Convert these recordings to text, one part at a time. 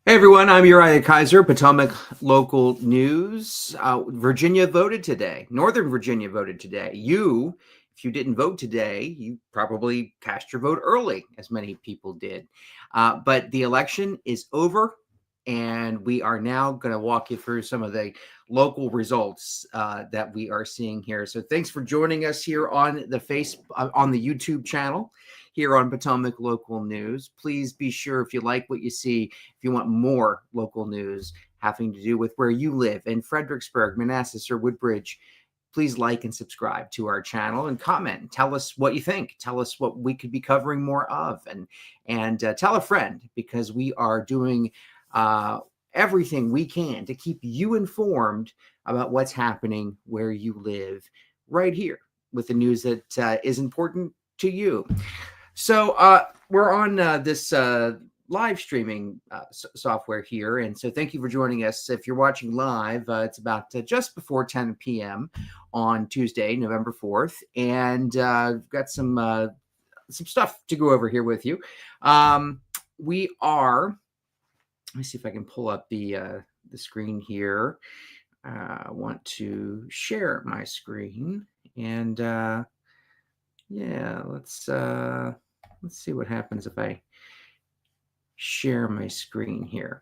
Hey everyone, I'm Uriah Kaiser, Potomac Local News. Virginia voted today. Northern Virginia voted today. If you didn't vote today, you probably cast your vote early, as many people did. But the election is over, and we are now going to walk you through some of the local results that we are seeing here. So thanks for joining us here on on the YouTube channel here on Potomac Local News. Please be sure, if you like what you see, if you want more local news having to do with where you live in Fredericksburg, Manassas, or Woodbridge, please like and subscribe to our channel and comment. Tell us what you think. Tell us what we could be covering more of, and tell a friend, because we are doing everything we can to keep you informed about what's happening where you live right here with the news that is important to you. So we're on this live streaming software here. And so thank you for joining us. If you're watching live, it's about just before 10 p.m. on Tuesday, November 4th. And we've got some stuff to go over here with you. We are, let me see if I can pull up the screen here. I want to share my screen, and yeah, let's see what happens if I share my screen here.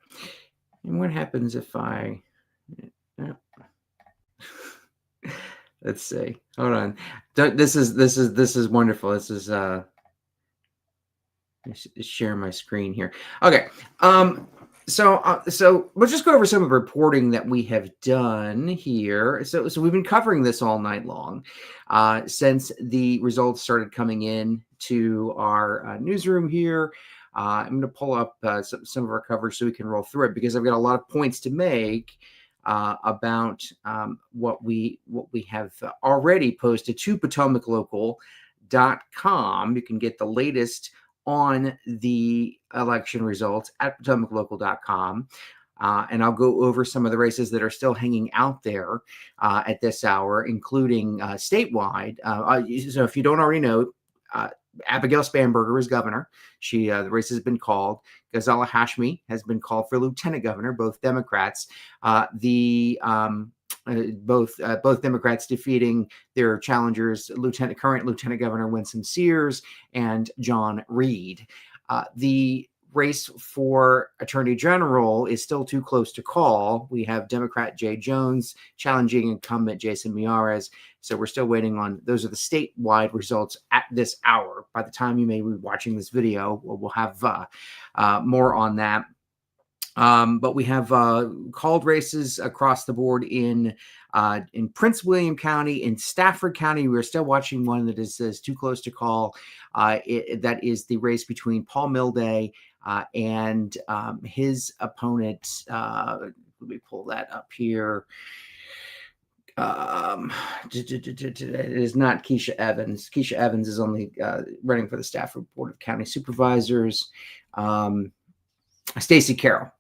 And what happens if I let's see. Hold on. This is wonderful. This is share my screen here. Okay. So we'll just go over some of the reporting that we have done here. So we've been covering this all night long since the results started coming in to our newsroom here. I'm going to pull up some of our coverage so we can roll through it, because I've got a lot of points to make about what we have already posted to PotomacLocal.com. You can get the latest on the election results at PotomacLocal.com. And I'll go over some of the races that are still hanging out there at this hour, including statewide. So if you don't already know, Abigail Spanberger is governor. The race has been called. Ghazala Hashmi has been called for lieutenant governor, both Democrats. Both Democrats defeating their challengers, current Lieutenant Governor Winsome Sears and John Reed. The race for Attorney General is still too close to call. We have Democrat Jay Jones challenging incumbent Jason Miyares. So we're still waiting on, those are the statewide results at this hour. By the time you may be watching this video, we'll have more on that. But we have called races across the board in Prince William County, in Stafford County. We're still watching one that is too close to call. That is the race between Paul Milday and his opponent. Let me pull that up here. It is not Keisha Evans. Keisha Evans is only running for the Stafford Board of County Supervisors. Stacey Carroll,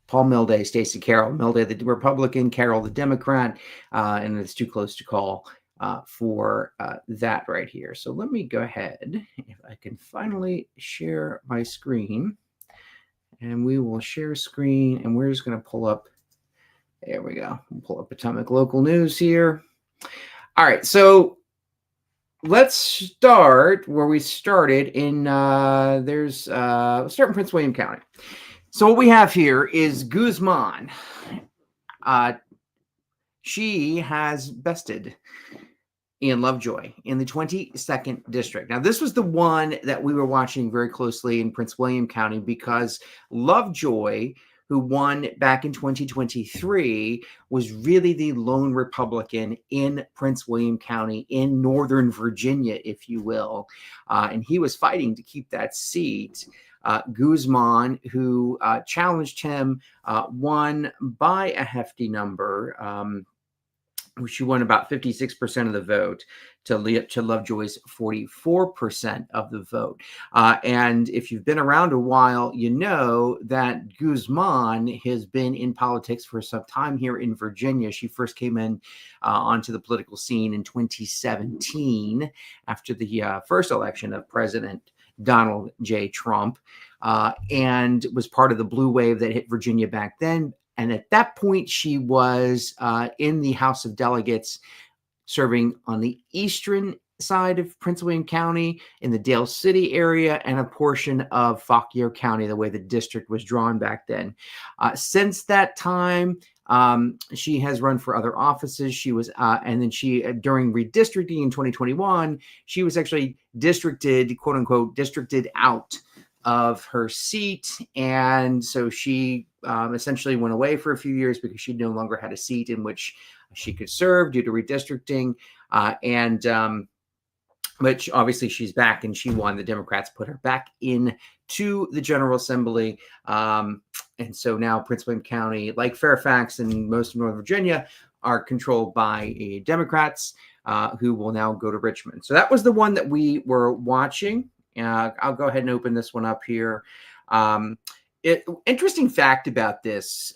Paul Milday, Stacey Carroll, Milday the Republican, Carroll the Democrat, and it's too close to call for that right here. So let me go ahead, if I can finally share my screen, and we will share screen, and we're just going to pull up. There we go. We'll pull up Potomac Local News here. All right, so let's start where we started in let's start in Prince William County. So what we have here is Guzman. She has bested Ian Lovejoy in the 22nd district. Now, this was the one that we were watching very closely in Prince William County, because Lovejoy, who won back in 2023, was really the lone Republican in Prince William County, in Northern Virginia, if you will. And he was fighting to keep that seat. Guzman, who challenged him, won by a hefty number. She won about 56% of the vote to Lovejoy's 44% of the vote. And if you've been around a while, you know that Guzman has been in politics for some time here in Virginia. She first came in onto the political scene in 2017 after the first election of President Donald J. Trump, and was part of the blue wave that hit Virginia back then. And at that point, she was in the House of Delegates, serving on the eastern side of Prince William County in the Dale City area and a portion of Fauquier County, the way the district was drawn back then. Since that time, she has run for other offices. She was, and then during redistricting in 2021, she was actually districted, quote unquote, districted out of her seat. And so she essentially went away for a few years because she no longer had a seat in which she could serve due to redistricting. But obviously she's back and she won. The Democrats put her back in to the General Assembly. And so now Prince William County, like Fairfax and most of Northern Virginia, are controlled by Democrats who will now go to Richmond. So that was the one that we were watching. I'll go ahead and open this one up here. Interesting fact about this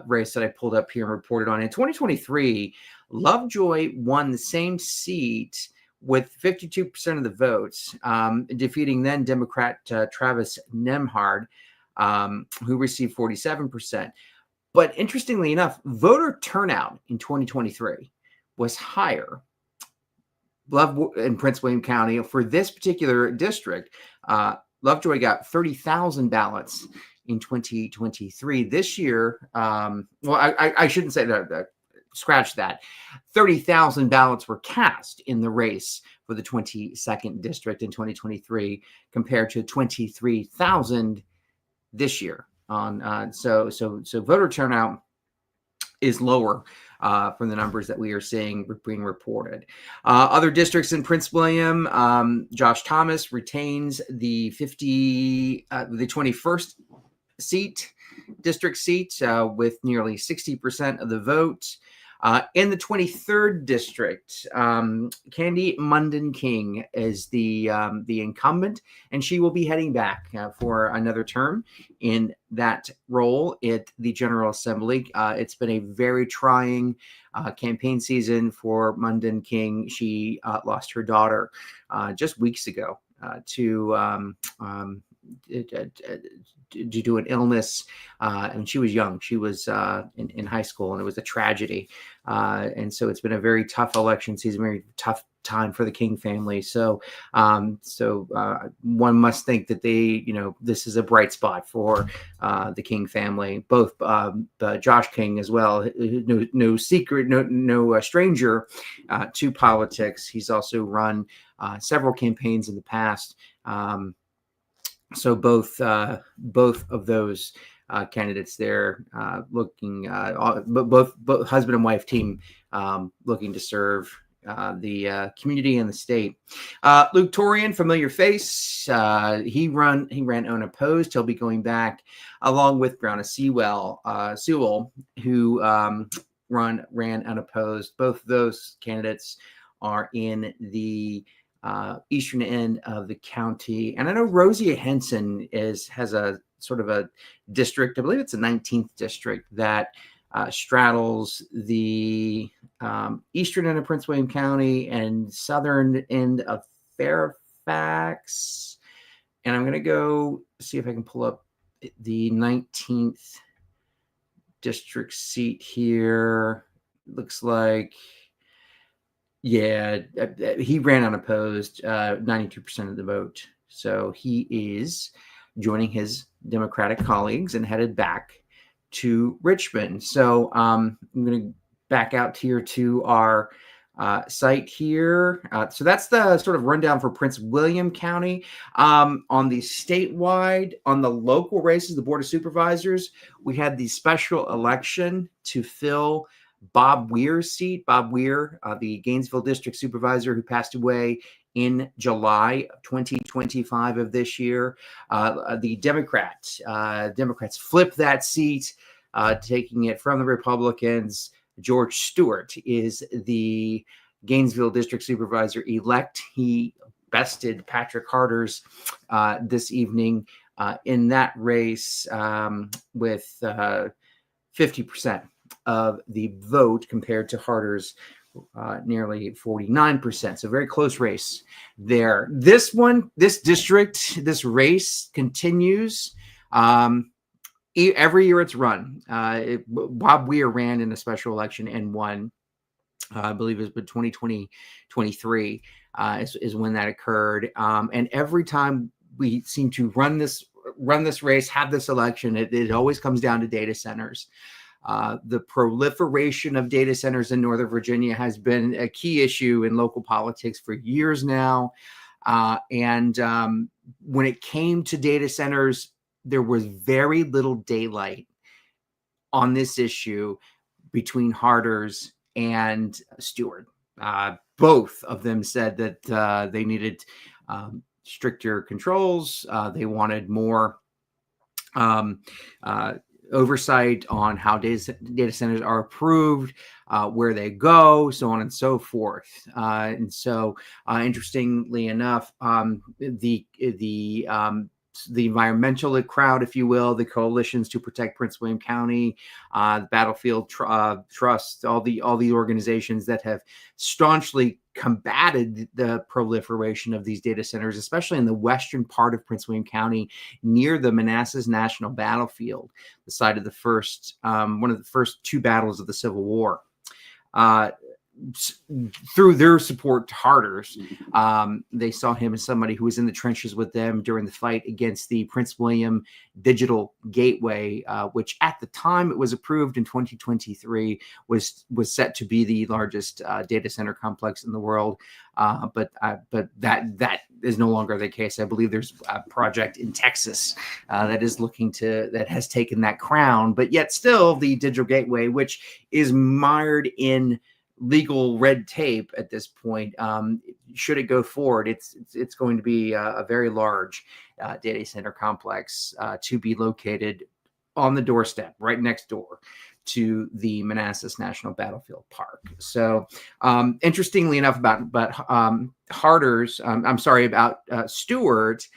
race that I pulled up here and reported on. In 2023, Lovejoy won the same seat with 52% of the votes, defeating then Democrat Travis Nemhard, who received 47%. But interestingly enough, voter turnout in 2023 was higher in Prince William County. For this particular district, Lovejoy got 30,000 ballots in 2023. This year, I shouldn't say that. Scratch that. 30,000 ballots were cast in the race for the 22nd district in 2023, compared to 23,000 this year. So voter turnout is lower from the numbers that we are seeing being reported. Other districts in Prince William, Josh Thomas retains the 21st district seat with nearly 60% of the vote. In the 23rd district, Candy Munden King is the incumbent, and she will be heading back for another term in that role at the General Assembly. It's been a very trying campaign season for Munden King. She lost her daughter just weeks ago to due to an illness, and she was young. She was in high school, and it was a tragedy. And so it's been a very tough election season, very tough time for the King family. So one must think that this is a bright spot for the King family. Both Josh King as well, no secret, no stranger to politics. He's also run several campaigns in the past. So both of those candidates there looking, both husband and wife team looking to serve the community and the state. Luke Torian, familiar face. He ran unopposed. He'll be going back along with Brianna Sewell, who ran unopposed. Both of those candidates are in the eastern end of the county. And I know Rosie Henson has a sort of a district, I believe it's the 19th district, that straddles the eastern end of Prince William County and southern end of Fairfax. And I'm going to go see if I can pull up the 19th district seat here. Looks like, yeah, he ran unopposed, 92% of the vote. So he is joining his Democratic colleagues and headed back to Richmond. So I'm going to back out here to our site here. So that's the sort of rundown for Prince William County. On the statewide, on the local races, the Board of Supervisors, we had the special election to fill Bob Weir's seat. Bob Weir, the Gainesville District Supervisor who passed away in July of 2025 of this year. The Democrats flipped that seat, taking it from the Republicans. George Stewart is the Gainesville District Supervisor elect. He bested Patrick Harders this evening in that race with 50% of the vote, compared to Harders nearly 49%. So very close race there. This district, this race continues. Every year it's run. Bob Weir ran in a special election and won. I believe it was 2023 is when that occurred. And every time we seem to run this race, have this election, it always comes down to data centers. The proliferation of data centers in Northern Virginia has been a key issue in local politics for years now. And when it came to data centers, there was very little daylight on this issue between Harders and Stewart. Both of them said that they needed stricter controls. They wanted more oversight on how data centers are approved, where they go, so on and so forth. And so, interestingly enough, the environmental crowd, if you will, the coalitions to protect Prince William County, the Battlefield Trust, all the organizations that have staunchly combated the proliferation of these data centers, especially in the western part of Prince William County, near the Manassas National Battlefield, the site of the first one of the first two battles of the Civil War. Through their support to Harders, they saw him as somebody who was in the trenches with them during the fight against the Prince William Digital Gateway, which at the time it was approved in 2023 was set to be the largest data center complex in the world. But that is no longer the case. I believe there's a project in Texas that has taken that crown, but yet still the Digital Gateway, which is mired in legal red tape at this point, should it go forward, it's going to be a very large data center complex to be located on the doorstep, right next door to the Manassas National Battlefield Park. So, interestingly enough, about Harders, about Stewart.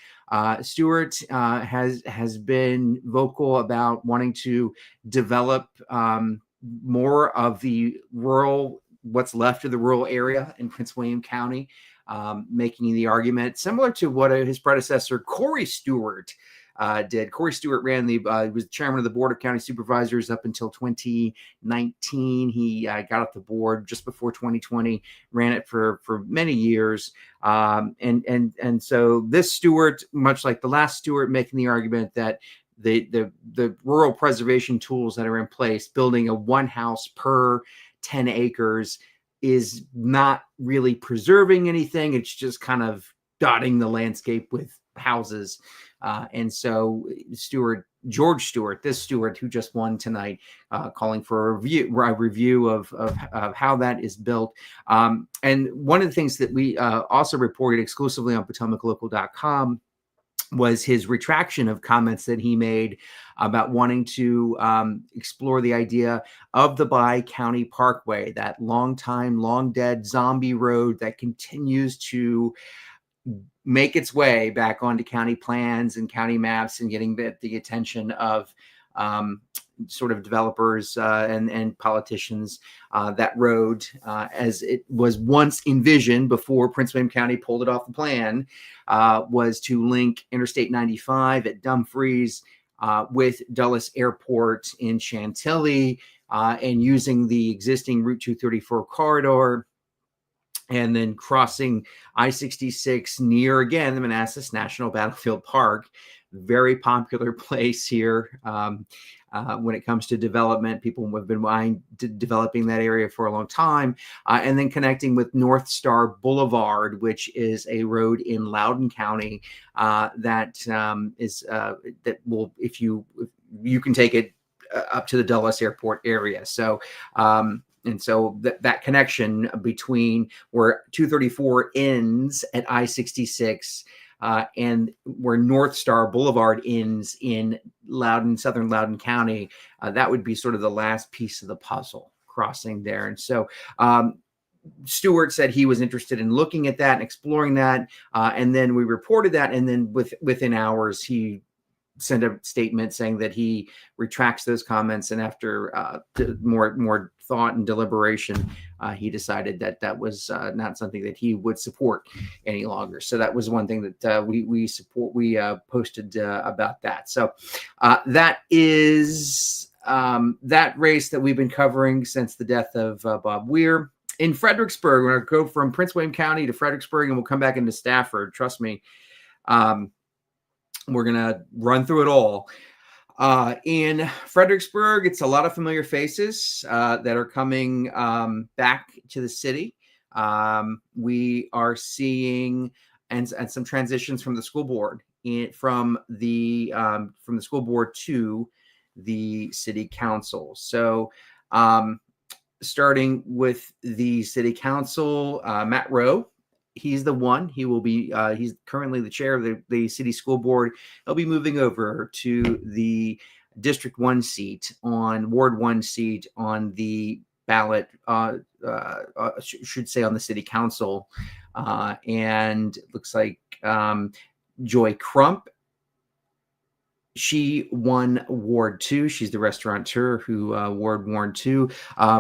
Stewart has been vocal about wanting to develop more of the what's left of the rural area in Prince William County, making the argument similar to what his predecessor, Corey Stewart, did. Corey Stewart he was chairman of the Board of County Supervisors up until 2019. He got off the board just before 2020, ran it for many years. And so this Stewart, much like the last Stewart, making the argument that the rural preservation tools that are in place, building a one house per 10 acres, is not really preserving anything. It's just kind of dotting the landscape with houses. And so George Stewart, this Stewart who just won tonight, calling for a review of how that is built. And one of the things that we also reported exclusively on PotomacLocal.com was his retraction of comments that he made about wanting to explore the idea of the Bi-County Parkway, that long dead zombie road that continues to make its way back onto county plans and county maps and getting the attention of sort of developers and politicians. That road, as it was once envisioned before Prince William County pulled it off the plan, was to link Interstate 95 at Dumfries with Dulles Airport in Chantilly, and using the existing Route 234 corridor, and then crossing I-66 near, again, the Manassas National Battlefield Park. Very popular place here when it comes to development. People have been developing that area for a long time. And then connecting with North Star Boulevard, which is a road in Loudoun County that will, if you can take it up to the Dulles Airport area. So, and so that connection between where 234 ends at I-66 and where North Star Boulevard ends in southern Loudoun County, that would be sort of the last piece of the puzzle crossing there. And so Stewart said he was interested in looking at that and exploring that. And then we reported that. And then within hours, he sent a statement saying that he retracts those comments, and after more thought and deliberation, he decided that that was not something that he would support any longer. So that was one thing that we support. We posted about that. So that is that race that we've been covering since the death of Bob Weir. In Fredericksburg, we're going to go from Prince William County to Fredericksburg, and we'll come back into Stafford. Trust me. We're going to run through it all. In Fredericksburg, it's a lot of familiar faces that are coming back to the city. We are seeing and some transitions from the school board from the school board to the city council. So starting with the city council, Matt Rowe. He's the one. He will be. He's currently the chair of the city school board. He'll be moving over to the District 1 seat Ward 1 seat on the ballot. Should say on the city council, and it looks like Joy Crump. She won Ward 2. She's the restaurateur who Ward 2,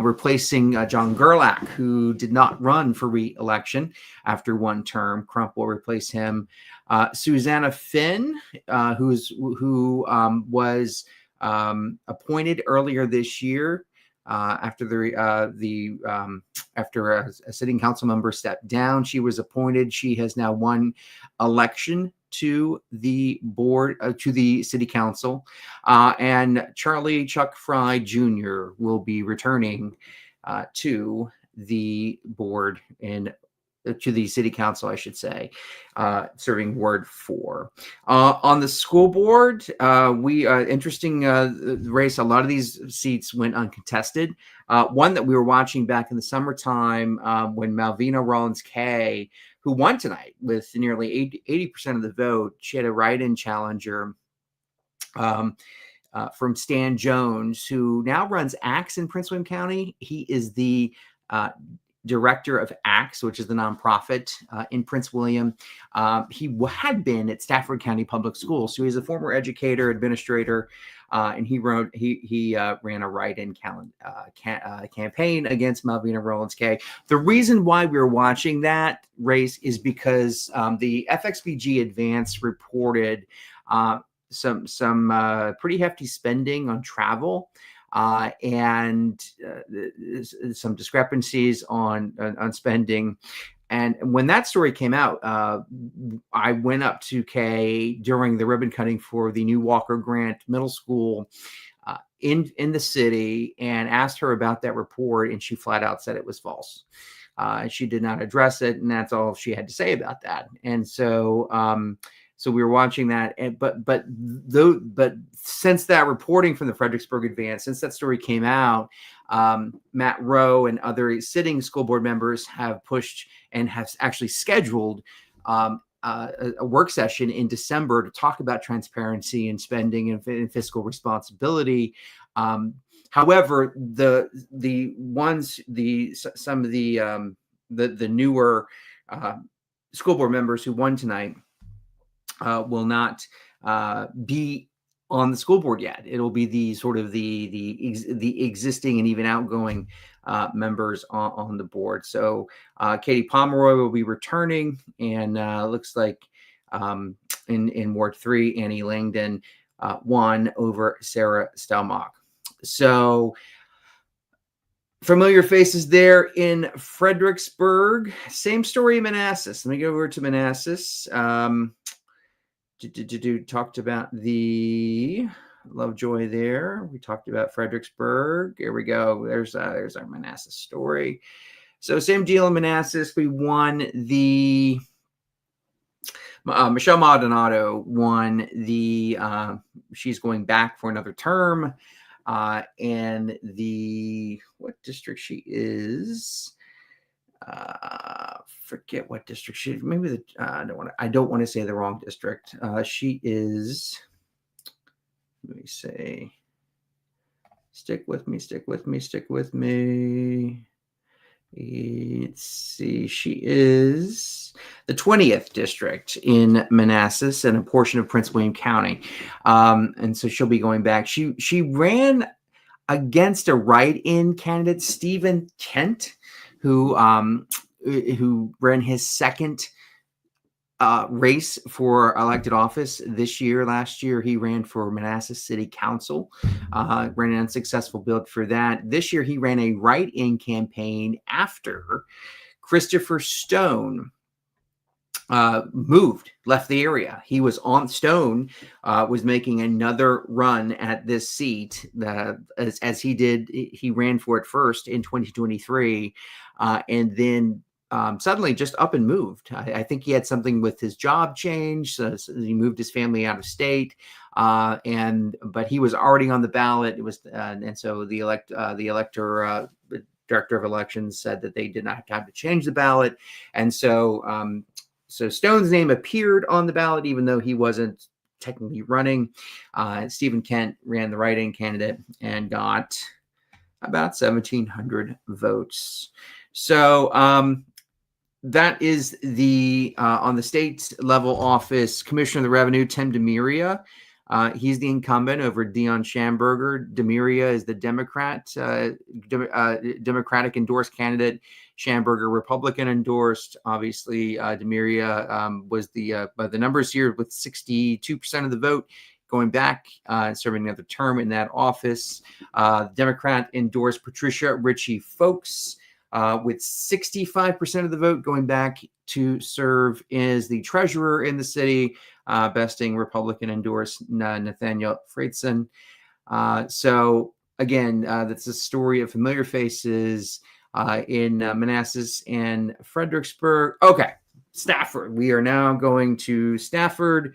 replacing John Gerlach, who did not run for re-election after one term. Crump will replace him. Susanna Finn, who was appointed earlier this year after after a sitting council member stepped down. She was appointed. She has now won election to the board, to the city council, and Charlie Chuck Fry Jr. will be returning to the board and to the city council, I should say, serving Ward 4. On the school board, interesting race. A lot of these seats went uncontested. One that we were watching back in the summertime when Malvina Rollins-Kay, who won tonight with nearly 80% of the vote. She had a write-in challenger from Stan Jones, who now runs ACTS in Prince William County. He is the director of ACTS, which is the nonprofit in Prince William. He had been at Stafford County Public Schools, so he's a former educator, administrator, and he ran a write-in campaign against Malvina Rollins-Kay. The reason why we were watching that race is because the FXBG Advance reported some pretty hefty spending on travel. And some discrepancies on spending. And when that story came out, I went up to Kay during the ribbon cutting for the new Walker Grant Middle School in the city and asked her about that report, and she flat out said it was false. She did not address it, and that's all she had to say about that. And so so we were watching that, but since that reporting from the Fredericksburg Advance, since that story came out, Matt Rowe and other sitting school board members have pushed and have actually scheduled a work session in December to talk about transparency and spending and fiscal responsibility. However, some of the newer school board members who won tonight will not be on the school board yet. It'll be the sort of the existing and even outgoing members on the board. So Katie Pomeroy will be returning, and looks like in Ward 3, Annie Langdon won over Sarah Stelmach. So familiar faces there in Fredericksburg. Same story in Manassas. Let me go over to Manassas. Talked about the Lovejoy there. We talked about Fredericksburg. Here we go. There's our Manassas story. So same deal in Manassas. We won the Michelle Maldonado won the she's going back for another term, and what district she is. Forget what district she. Maybe I don't want to say the wrong district. She is. Let me say. Stick with me. Let's see. She is the 20th district in Manassas and a portion of Prince William County, and so she'll be going back. She ran. against a write-in candidate, Stephen Kent, who ran his second race for elected office this year. Last year, he ran for Manassas City Council, ran an unsuccessful bid for that. This year, he ran a write-in campaign after Christopher Stone left the area. He was on Stone, was making another run at this seat as he ran for it first in 2023, and then suddenly just up and moved. I think he had something with his job change, so he moved his family out of state, but he was already on the ballot. It was, and so the director of elections said that they did not have time to change the ballot, and so. So Stone's name appeared on the ballot, even though he wasn't technically running. Stephen Kent ran the write-in candidate and got about 1,700 votes. So that is the on the state level office, Commissioner of the Revenue, Tim DeMaria. He's the incumbent over Dion Schamberger. DeMaria is the Democratic endorsed candidate. Schamberger, Republican endorsed. Obviously, DeMaria was the numbers here with 62% of the vote going back, serving another term in that office. Democrat endorsed Patricia Ritchie Folks with 65% of the vote going back to serve as the treasurer in the city, besting Republican endorsed Nathaniel Freitzen. So again, that's a story of familiar faces in Manassas and Fredericksburg. Okay, Stafford. We are now going to Stafford.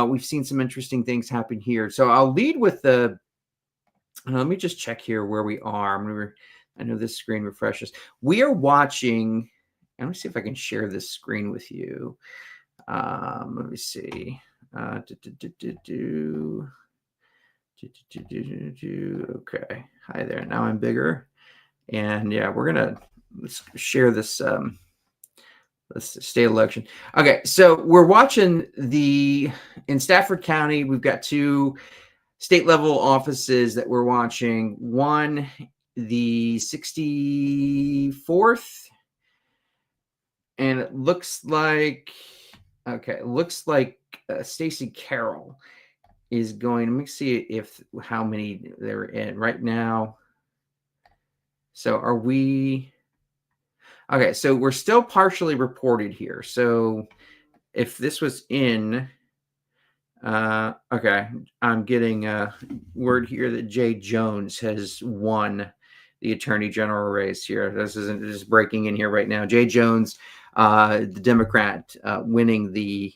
We've seen some interesting things happen here. So I'll lead with let me just check here where we are. I know this screen refreshes. We are watching. Let me see if I can share this screen with you. Let me see. Okay. Hi there. Now I'm bigger. And yeah, let's share this state election. Okay, so we're watching in Stafford County, we've got two state level offices that we're watching. One, the 64th, and it looks like Stacey Carroll is going. Let me see how many they're in right now. So are we? Okay, so we're still partially reported here. So if this was in, okay, I'm getting a word here that Jay Jones has won the Attorney General race here. This is breaking in here right now. Jay Jones, the Democrat, winning the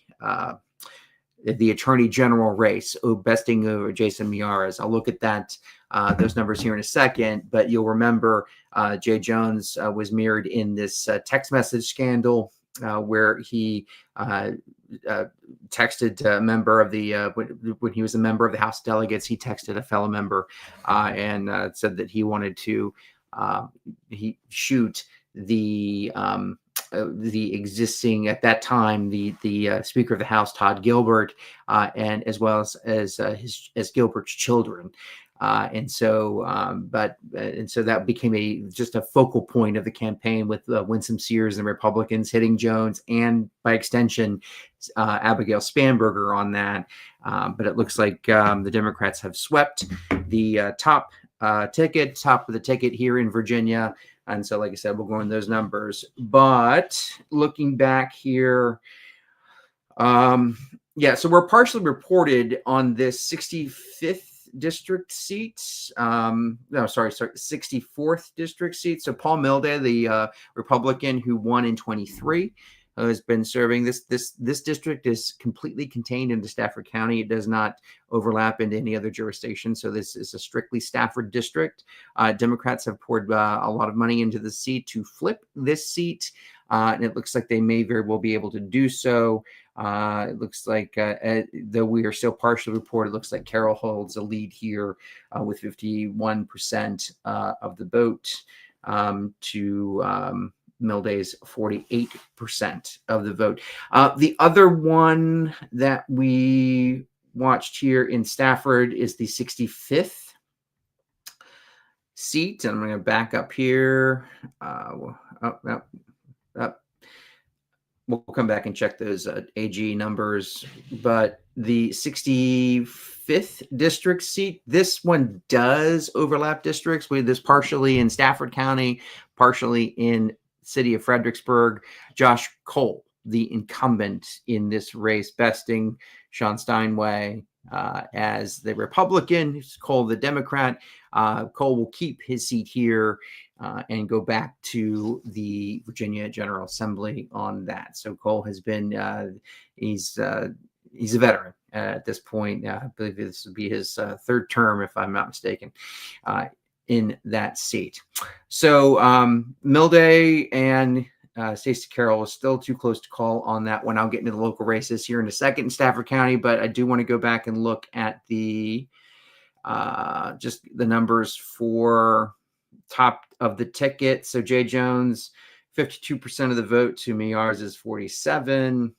Attorney General race, besting over Jason Miyares. I'll look at those numbers here in a second, but you'll remember Jay Jones was mirrored in this text message scandal where he texted a member of when he was a member of the House of Delegates, he texted a fellow member and said that he wanted to shoot the existing at that time the Speaker of the House, Todd Gilbert, and as well as Gilbert's children. And so that became just a focal point of the campaign with Winsome Sears and Republicans hitting Jones and by extension Abigail Spanberger on that. But it looks like the Democrats have swept the top of the ticket here in Virginia. And so, like I said, we'll go in those numbers. But looking back here, so we're partially reported on this 65th district seat. 64th district seat. So Paul Milday, the Republican who won in 23, has been serving. This district is completely contained into Stafford County. It does not overlap into any other jurisdiction. So this is a strictly Stafford district. Democrats have poured a lot of money into the seat to flip this seat. And it looks like they may very well be able to do so. It looks like, though we are still partially reported, it looks like Carroll holds a lead here with 51% of the vote to Milday's 48% of the vote. The other one that we watched here in Stafford is the 65th seat. And I'm going to back up here. We'll come back and check those AG numbers. But the 65th district seat, this one does overlap districts. With this partially in Stafford County, partially in city of Fredericksburg. Josh Cole, the incumbent in this race, besting Sean Steinway as the Republican, Cole the Democrat. Cole will keep his seat here and go back to the Virginia General Assembly on that. So Cole has been, he's a veteran at this point. I believe this would be his third term, if I'm not mistaken, in that seat. So Milday and Stacey Carroll is still too close to call on that one. I'll get into the local races here in a second in Stafford County, but I do want to go back and look at the just the numbers for top of the ticket. So Jay Jones, 52% of the vote. To me, ours is 47.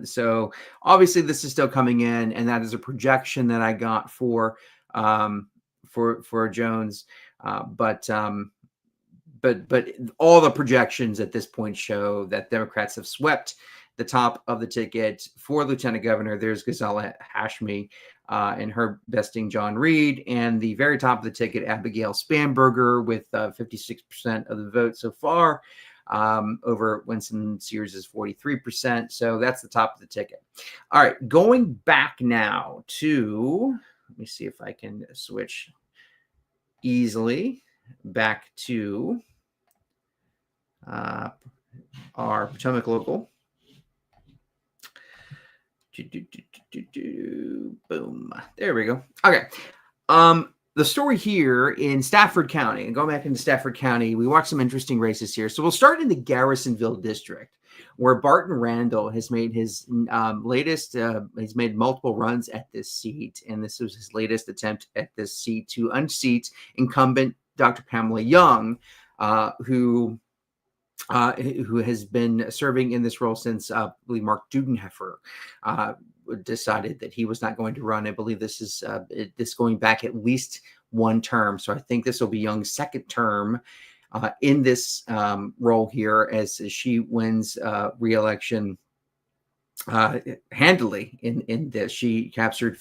So obviously this is still coming in, and that is a projection that I got for Jones. But all the projections at this point show that Democrats have swept the top of the ticket for Lieutenant Governor. There's Ghazala Hashmi and her besting John Reed, and the very top of the ticket, Abigail Spanberger, with 56% of the vote so far. Over Winston Sears is 43%. So that's the top of the ticket. All right, going back now to, let me see if I can switch easily back to our Potomac local. Boom. There we go. Okay. The story here in Stafford County, and going back into Stafford County, we watched some interesting races here. So we'll start in the Garrisonville district, where Barton Randall has made his latest, he's made multiple runs at this seat, and this was his latest attempt at this seat to unseat incumbent Dr. Pamela Young, who has been serving in this role since I believe Mark Dudenheffer decided that he was not going to run. I believe this is going back at least one term. So I think this will be Young's second term in this role here as she wins re-election handily in this. She captured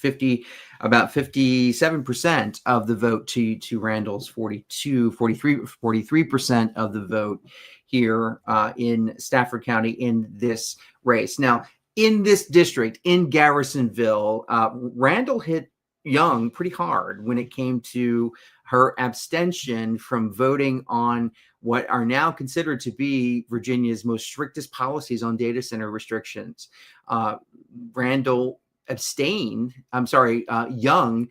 about 57% of the vote to Randall's 43% of the vote here in Stafford County in this race. Now, in this district, in Garrisonville, Randall hit Young pretty hard when it came to her abstention from voting on what are now considered to be Virginia's most strictest policies on data center restrictions. Young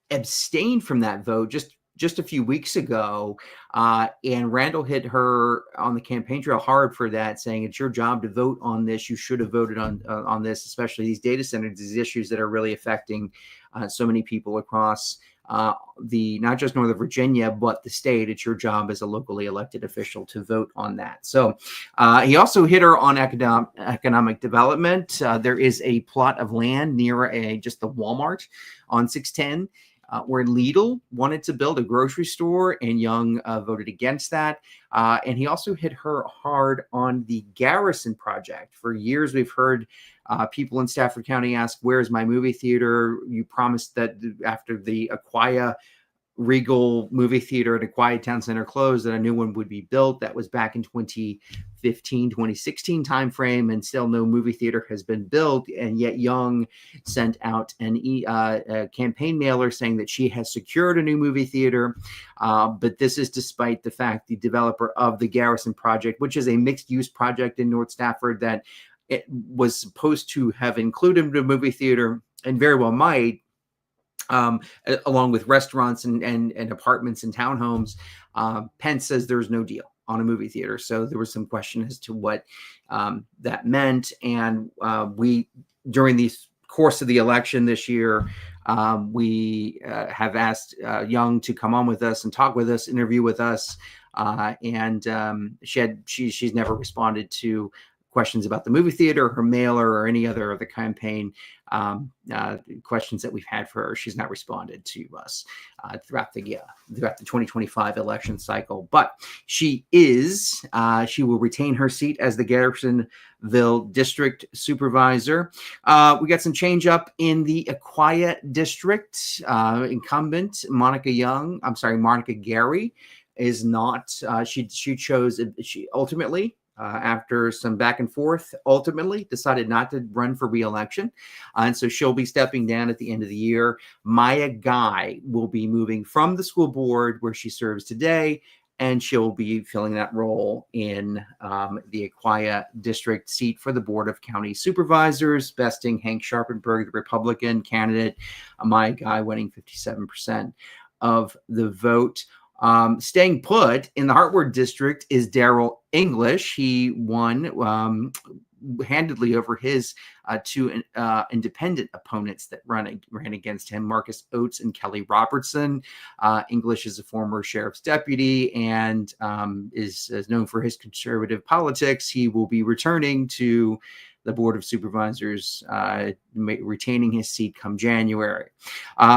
abstained from that vote just a few weeks ago, and Randall hit her on the campaign trail hard for that, saying it's your job to vote on this. You should have voted on this, especially these data centers, these issues that are really affecting so many people across not just Northern Virginia, but the state. It's your job as a locally elected official to vote on that. So he also hit her on economic development. There is a plot of land near just the Walmart on 610. Where Lidl wanted to build a grocery store, and Young voted against that. And he also hit her hard on the Garrison project. For years, we've heard people in Stafford County ask, where's my movie theater? You promised that after the Aquia Regal movie theater at Aquia Town Center closed, that a new one would be built. That was back in 2015, 2016 timeframe, and still no movie theater has been built. And yet Young sent out a campaign mailer saying that she has secured a new movie theater. But this is despite the fact the developer of the Garrison project, which is a mixed-use project in North Stafford that it was supposed to have included a movie theater, and very well might, along with restaurants and apartments and townhomes. Pence says there's no deal on a movie theater. So there was some question as to what that meant. And we, during the course of the election this year, we have asked Young to come on with us and talk with us, interview with us. And she's never responded to questions about the movie theater, her mailer, or any other of the campaign questions that we've had for her. She's not responded to us throughout the 2025 election cycle. But she will retain her seat as the Garrisonville District Supervisor. We got some change up in the Aquia District. Incumbent Monica Gary is not. She ultimately, after some back and forth, ultimately decided not to run for re-election. And so she'll be stepping down at the end of the year. Maya Guy will be moving from the school board where she serves today, and she'll be filling that role in the Aquia District seat for the Board of County Supervisors, besting Hank Sharpenberg, the Republican candidate. Maya Guy winning 57% of the vote. Staying put in the Hartford District is Daryl English. He won handedly over his two independent opponents that ran against him, Marcus Oates and Kelly Robertson. English is a former sheriff's deputy and is known for his conservative politics. He will be returning to the Board of Supervisors, retaining his seat come January.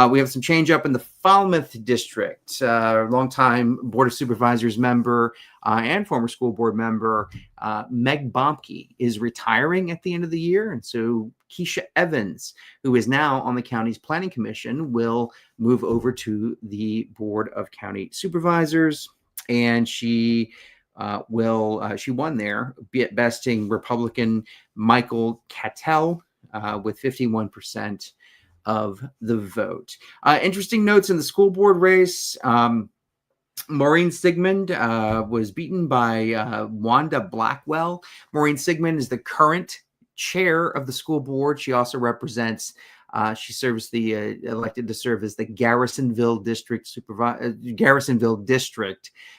We have some change up in the Falmouth District. Longtime Board of Supervisors member and former school board member Meg Bomke is retiring at the end of the year. And so Keisha Evans, who is now on the county's planning commission, will move over to the Board of County Supervisors. And she won there, besting Republican Michael Cattell with 51% of the vote. Interesting notes in the school board race. Maureen Sigmund was beaten by Wanda Blackwell. Maureen Sigmund is the current chair of the school board. She also represents she serves elected to serve as the Garrisonville District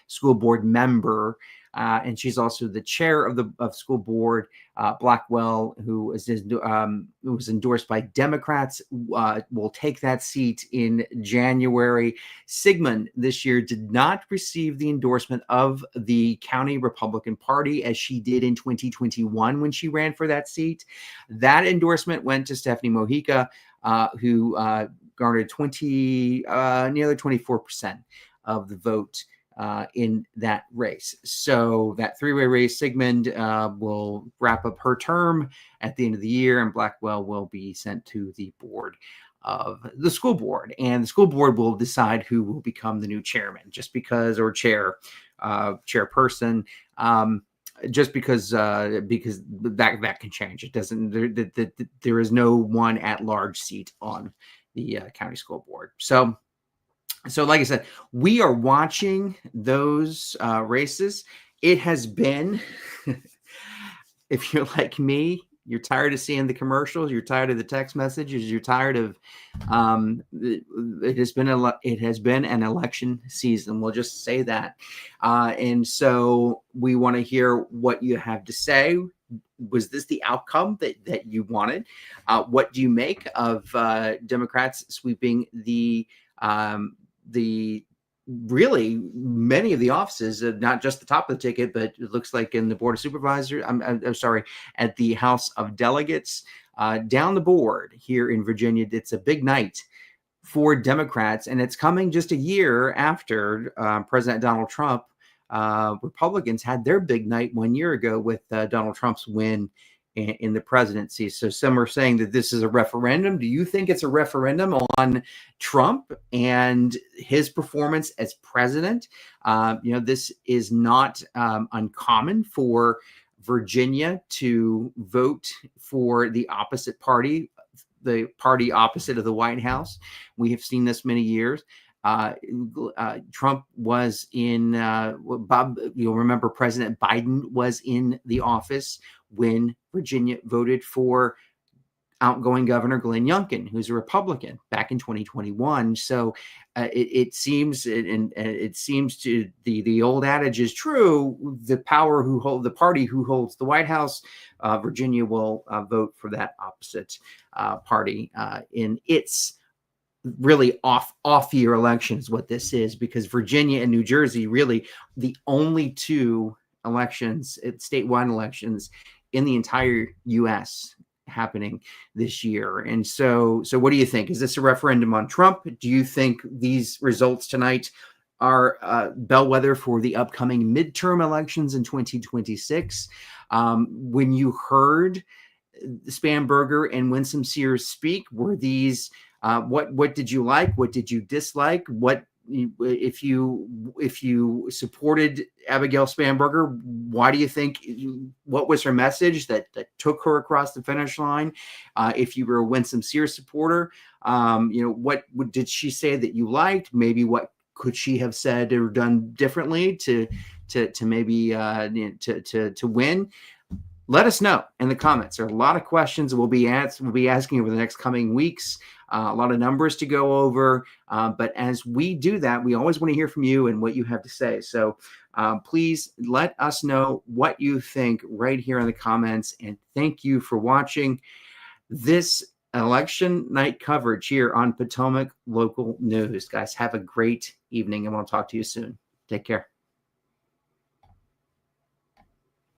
School Board member, and she's also the chair of the school board. Blackwell, who was endorsed by Democrats, will take that seat in January. Sigmund this year did not receive the endorsement of the county Republican Party as she did in 2021 when she ran for that seat. That endorsement went to Stephanie Mojica, who garnered nearly 24% of the vote in that race. So that three-way race, Sigmund will wrap up her term at the end of the year, and Blackwell will be sent to the board of the school board. And the school board will decide who will become the new chairman, chairperson. Just because that can change. It doesn't. There is no one at-large seat on the county school board. So like I said, we are watching those races. It has been, if you're like me, you're tired of seeing the commercials, you're tired of the text messages, you're tired of it has been an election season. We'll just say that. And so we want to hear what you have to say. Was this the outcome that you wanted? What do you make of Democrats sweeping the really many of the offices, not just the top of the ticket, but it looks like in the Board of Supervisors, I'm sorry, at the House of Delegates, down the board here in Virginia. It's a big night for Democrats, and it's coming just a year after President Donald Trump. Republicans had their big night 1 year ago with Donald Trump's win in the presidency. So some are saying that this is a referendum. Do you think it's a referendum on Trump and his performance as president? This is not uncommon for Virginia to vote for the opposite party, the party opposite of the White House. We have seen this many years. Trump was in you'll remember President Biden was in the office when Virginia voted for outgoing Governor Glenn Youngkin, who's a Republican, back in 2021. So it seems to the old adage is true. The party who holds the White House, Virginia will vote for that opposite party in its really off year election is what this is, because Virginia and New Jersey really the only two elections, statewide elections in the entire U.S. happening this year. And so what do you think? Is this a referendum on Trump? Do you think these results tonight are bellwether for the upcoming midterm elections in 2026? When you heard Spanberger and Winsome Sears speak, were these what did you like? What did you dislike? What if you supported Abigail Spanberger, why do you think, what was her message that took her across the finish line? If you were a Winsome Sears supporter, what did she say that you liked? Maybe what could she have said or done differently to maybe to win? Let us know in the comments. There are a lot of questions we'll be asking over the next coming weeks. A lot of numbers to go over. But as we do that, we always want to hear from you and what you have to say. So please let us know what you think right here in the comments. And thank you for watching this election night coverage here on Potomac Local News. Guys, have a great evening, and we'll talk to you soon. Take care.